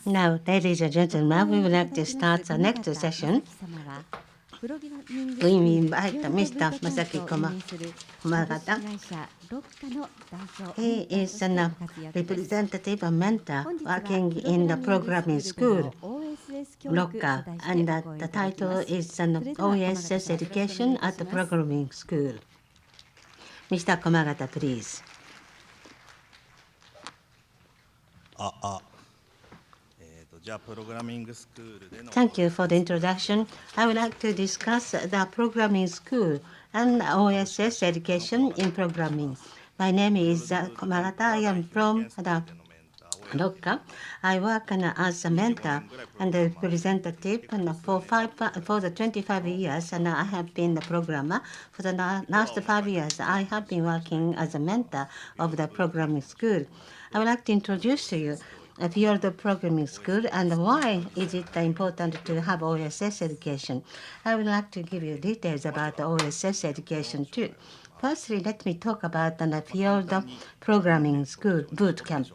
Now, ladies and gentlemen, we would like to start the next session. We invite Mr. Masaki Komagata. He is a representative and mentor working in the programming school, Lokka, and the title is an OSS Education at the Programming School. Mr. Komagata, please. Thank you for the introduction. I would like to discuss the programming school and OSS education in programming. My name is Komagata. I am from the Lokka. I work as a mentor and a representative for the 25 years, and I have been the programmer. For the last 5 years, I have been working as a mentor of the programming school. I would like to introduce to you a field of programming school and why is it important to have OSS education. I would like to give you details about the OSS education too. Firstly, let me talk about the field of programming school boot camp.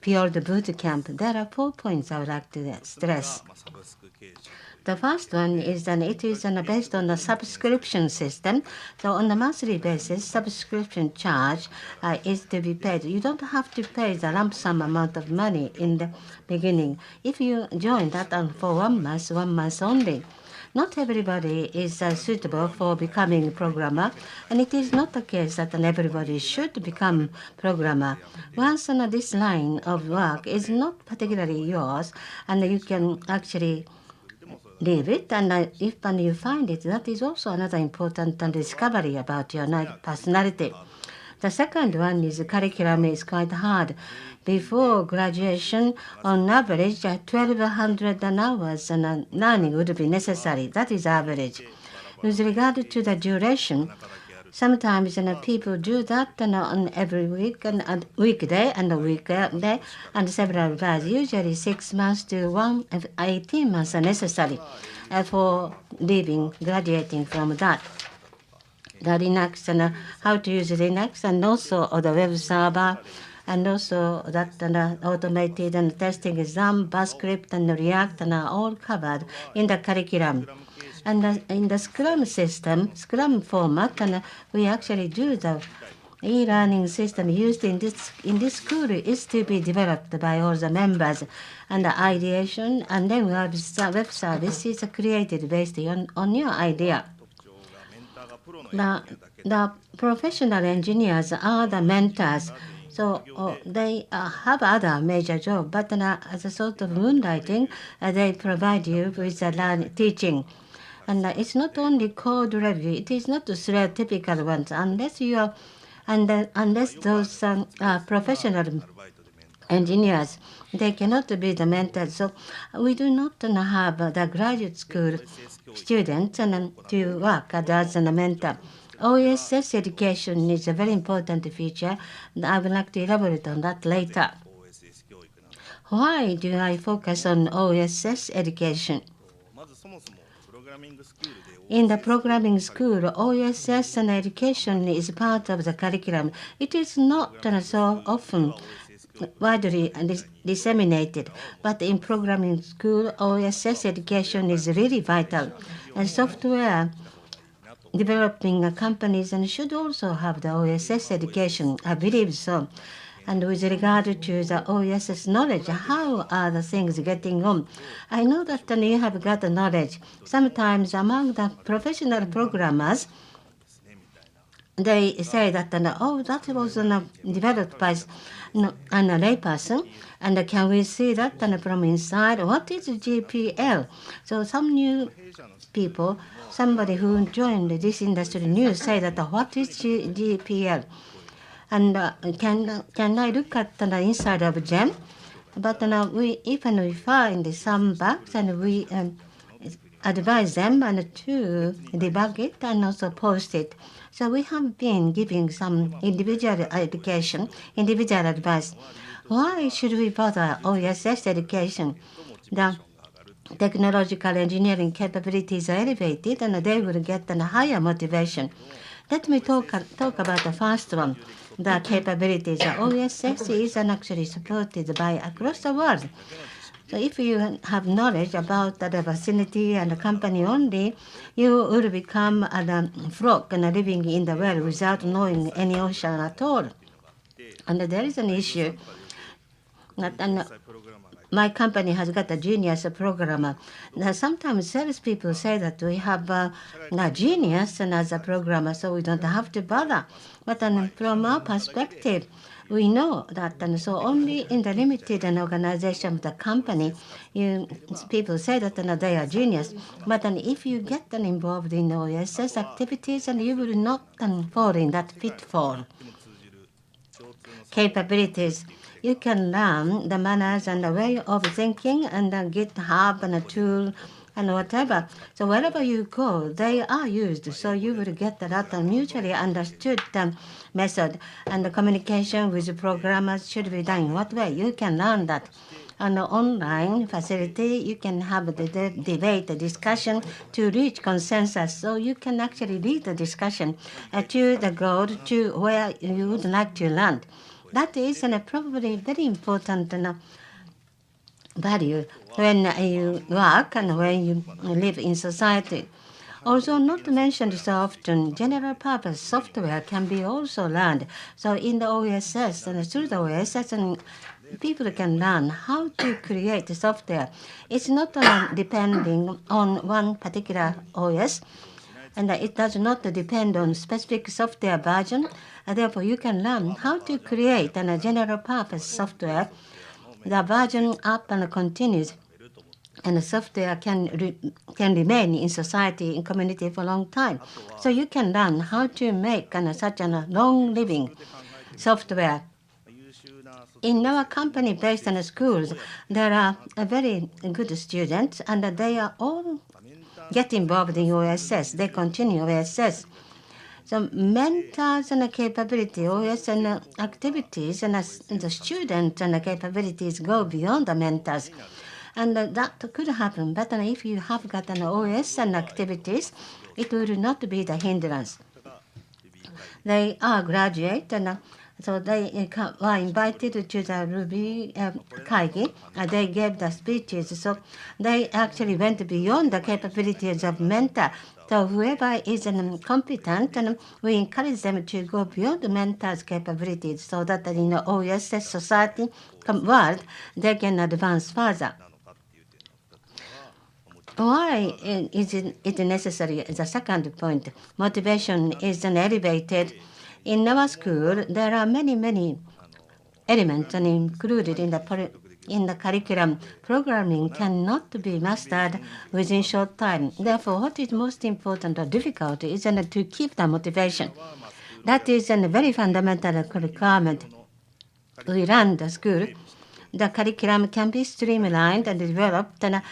Field boot camp, there are 4 points I would like to stress. The first one is that it is based on a subscription system. So on a monthly basis, subscription charge is to be paid. You don't have to pay the lump sum amount of money in the beginning. If you join that for 1 month only. Not everybody is suitable for becoming a programmer, and it is not the case that everybody should become programmer. Once this line of work is not particularly yours, and you can actually leave it, and if you find it, that is also another important discovery about your personality. The second one is curriculum is quite hard. Before graduation, on average, 1,200 hours learning would be necessary. That is average. With regard to the duration, sometimes people do that on every week and weekday and a weekday and several days. Usually 6 months to 18 months are necessary for graduating from that. The Linux and how to use Linux and also the web server and also that automated and testing exam, Bascript and React are all covered in the curriculum. And in the Scrum system, Scrum format, and we actually do the e-learning system used in this school is to be developed by all the members, and the ideation and then web service is created based on your idea. The professional engineers are the mentors. So they have other major jobs, but as a sort of moonlighting, they provide you with the teaching. And it's not only code review, it is not the stereotypical ones, unless those professional engineers, they cannot be the mentors. So we do not have the graduate school students to work as a mentor. OSS education is a very important feature. I would like to elaborate on that later. Why do I focus on OSS education? In the programming school, OSS and education is part of the curriculum. It is not so often widely disseminated, but in programming school, OSS education is really vital. And software developing companies and should also have the OSS education. I believe so. And with regard to the OSS knowledge, how are the things getting on? I know that you have got the knowledge. Sometimes among the professional programmers, they say that, that was developed by a layperson, and can we see that from inside? What is GPL? So some new people, somebody who joined this industry new say that, what is GPL? And can I look at the inside of them? But even we find some bugs, and we advise them to debug it and also post it. So we have been giving some individual education, individual advice. Why should we bother OSS education? The technological engineering capabilities are elevated, and they will get a higher motivation. Let me talk about the first one. the capabilities. OSS is actually supported by across the world. So if you have knowledge about the vicinity and the company only, you will become a frog and living in the world without knowing any ocean at all. And there is an issue that my company has got a genius programmer. Now, sometimes salespeople say that we have a genius and as a programmer, so we don't have to bother. But from our perspective, we know that, and so only in the limited organization of the company, people say that they are genius. But if you get involved in OSS activities, and you will not fall in that pitfall. Capabilities. You can learn the manners and the way of thinking and GitHub and a tool and whatever. So wherever you go, they are used. So you will get that mutually understood method. And the communication with the programmers should be done in what way? You can learn that. On the online facility, you can have the debate, the discussion to reach consensus. So you can actually lead the discussion to the goal, to where you would like to land. That is probably very important value when you work and when you live in society. Also, not mentioned so often, general purpose software can be also learned. So in the OSS and through the OSS, people can learn how to create software. It's not depending on one particular OS, and it does not depend on specific software version. Therefore, you can learn how to create a general purpose software. The version up and continues, and the software can remain in society, in community for a long time. So you can learn how to make such a long-living software. In our company based on schools, there are very good students, and they are all get involved in OSS. They continue OSS. So mentors and capability, OS and activities, and the students and the capabilities go beyond the mentors. And that could happen. But if you have got an OS and activities, it will not be the hindrance. They are graduate, and so they were invited to the Ruby Kaigi. They gave the speeches. So they actually went beyond the capabilities of mentor. So whoever is competent, and we encourage them to go beyond the mentor's capabilities so that in the OSS society world, they can advance further. Why is it necessary? The second point, motivation is elevated. In our school, there are many elements included in the curriculum. Programming cannot be mastered within short time. Therefore, what is most important or difficult is to keep the motivation. That is a very fundamental requirement. We run the school. The curriculum can be streamlined and developed, and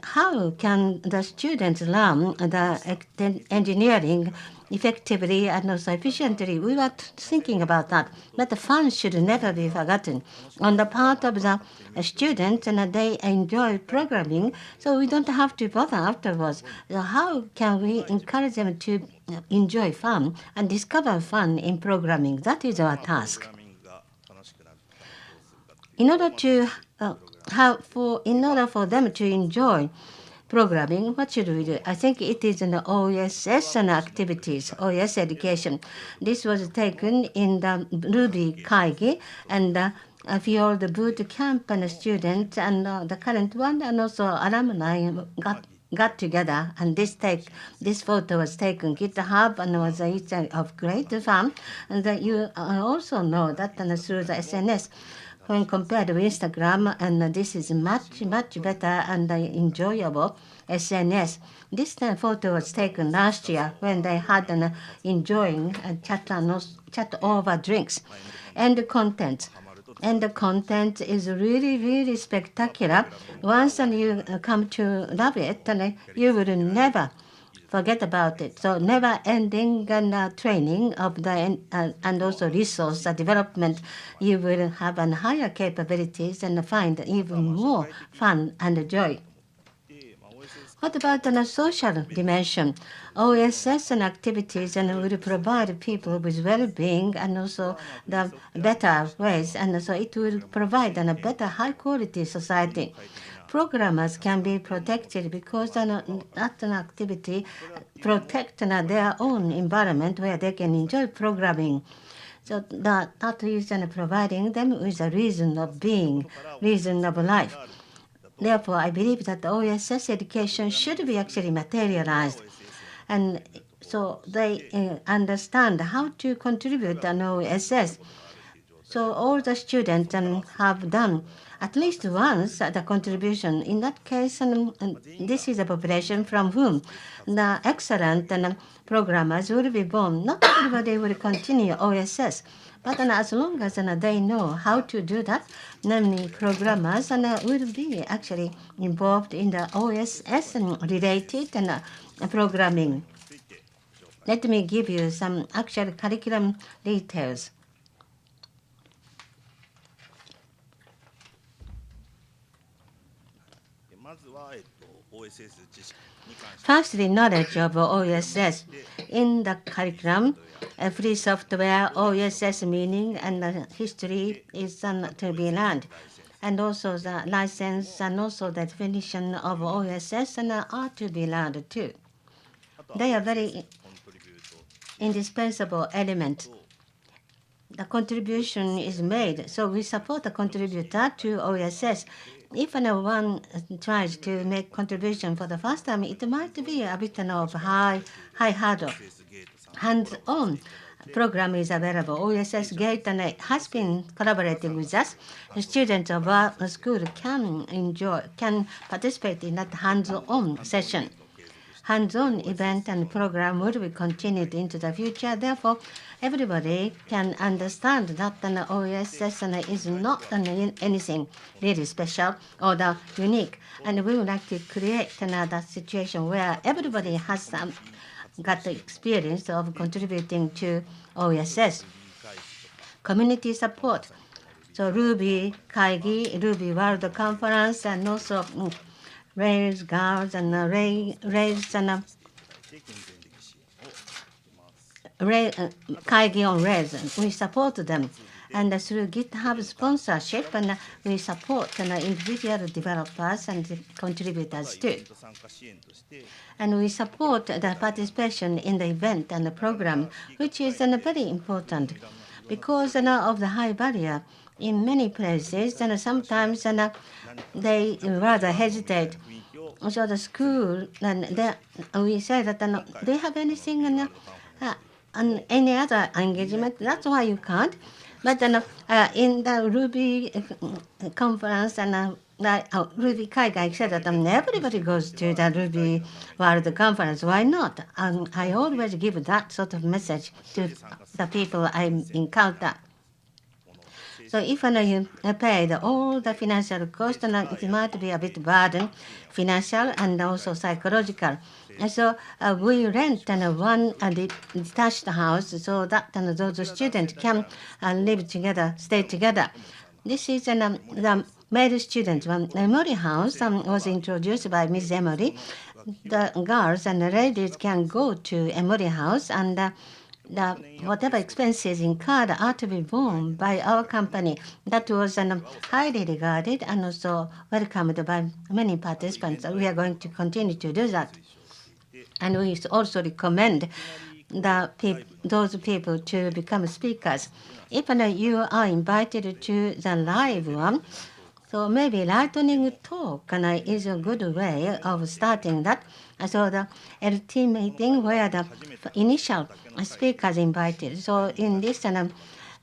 how can the students learn the engineering effectively and also efficiently? We were thinking about that, but the fun should never be forgotten. On the part of the students, and they enjoy programming, so we don't have to bother afterwards. So how can we encourage them to enjoy fun and discover fun in programming? That is our task. In order for them to enjoy programming, what should we do? I think it is an OSS and activities, OS education. This was taken in the Ruby Kaigi, and a field boot camp and students, and the current one, and also alumni got together, and this photo was taken GitHub and was of great fun. And you also know that through the SNS. When compared with Instagram, and this is much better and enjoyable SNS. This photo was taken last year when they had an enjoying chat over drinks. And the content is really spectacular. Once you come to love it, you will never forget about it. So never-ending training of the and also resource development. You will have higher capabilities and find even more fun and joy. What about the social dimension? OSS and activities and will provide people with well-being and also the better ways, and so it will provide a better high-quality society. Programmers can be protected because that an activity protect their own environment where they can enjoy programming. So that is providing them with a reason of being, reason of life. Therefore, I believe that the OSS education should be actually materialized. And so they understand how to contribute an OSS. So all the students have done at least once the contribution. In that case, and this is a population from whom the excellent programmers will be born. Not everybody will continue OSS, but as long as they know how to do that, many programmers will be actually involved in the OSS related programming. Let me give you some actual curriculum details. Firstly, knowledge of OSS. In the curriculum, free software, OSS meaning and history is to be learned. And also the license and also the definition of OSS are to be learned too. They are very indispensable element. The contribution is made, so we support the contributor to OSS. If one tries to make contribution for the first time, it might be a bit of high hurdle. Hands-on program is available. OSS Gate has been collaborating with us. The students of our school can participate in that hands-on session. Hands-on event and program will be continued into the future. Therefore, everybody can understand that an OSS is not anything really special or unique. And we would like to create another situation where everybody has got the experience of contributing to OSS. Community support. So Ruby Kaigi, Ruby World Conference, and also Rails Girls and Rails and Kaigi on Rails. We support them. And through GitHub sponsorship, and we support individual developers and contributors too. And we support the participation in the event and the program, which is very important because of the high barrier in many places, and sometimes they rather hesitate. So the school, and we say that they have anything and any other engagement. That's why you can't. But in the Ruby conference and Ruby Kaigai said that everybody goes to the Ruby World Conference. Why not? I always give that sort of message to the people I encounter. So if you pay all the financial cost, it might be a bit burden, financial and also psychological. And so we rent one detached house so that those students can live together, stay together. This is the male students. When Emory House was introduced by Ms. Emory, the girls and the ladies can go to Emory House and whatever expenses incurred are to be borne by our company. That was highly regarded and also welcomed by many participants. We are going to continue to do that. And we also recommend those people to become speakers. If you are invited to the live one, so maybe lightning talk is a good way of starting that. So the LT meeting where the initial speakers invited. So in this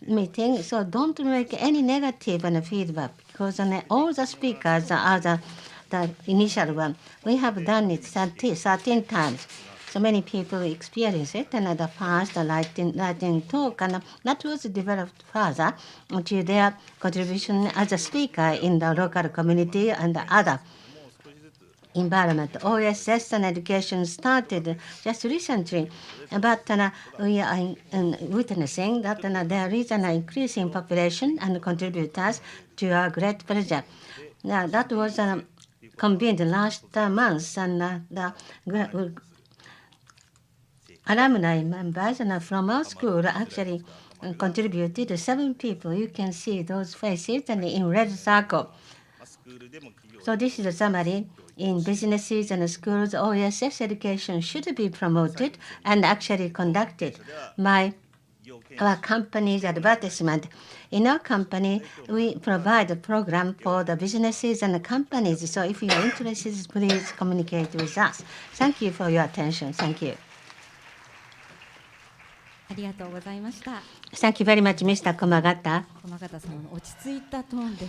meeting, so don't make any negative feedback because all the speakers are the initial one. We have done it 13 times. So many people experience it, and the first lightning talk, and that was developed further to their contribution as a speaker in the local community and the other environment. OSS and education started just recently, but we are witnessing that there is an increasing population and contributors to our great pleasure. Now, that was convened last month, and the alumni members from our school actually contributed 7 people. You can see those faces and in red circle. So this is a summary. In businesses and schools, OSS education should be promoted and actually conducted. Our company's advertisement. In our company, we provide a program for the businesses and the companies. So if you are interested, please communicate with us. Thank you for your attention. Thank you. ありがとうございました。 Thank you very much, Mr. Komagata. 駒形様の落ち着いたトーンで。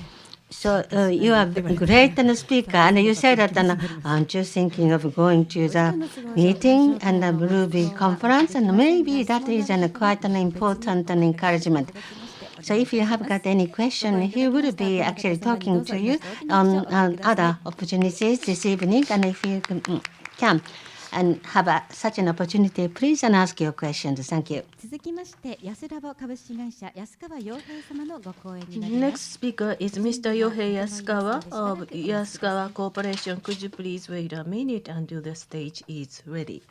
So you are a great speaker, and you said that aren't you thinking of going to the meeting and the Ruby conference, and maybe that is quite an important encouragement. So if you have got any question, he will be actually talking to you on other opportunities this evening, and if you can and have such an opportunity, please and ask your questions. Thank you. 続きまして安ラボ株式会社安川洋平様のご講演になります。 Next speaker is Mr. Yohei Yasukawa of Yasukawa Corporation. Could you please wait a minute until the stage is ready?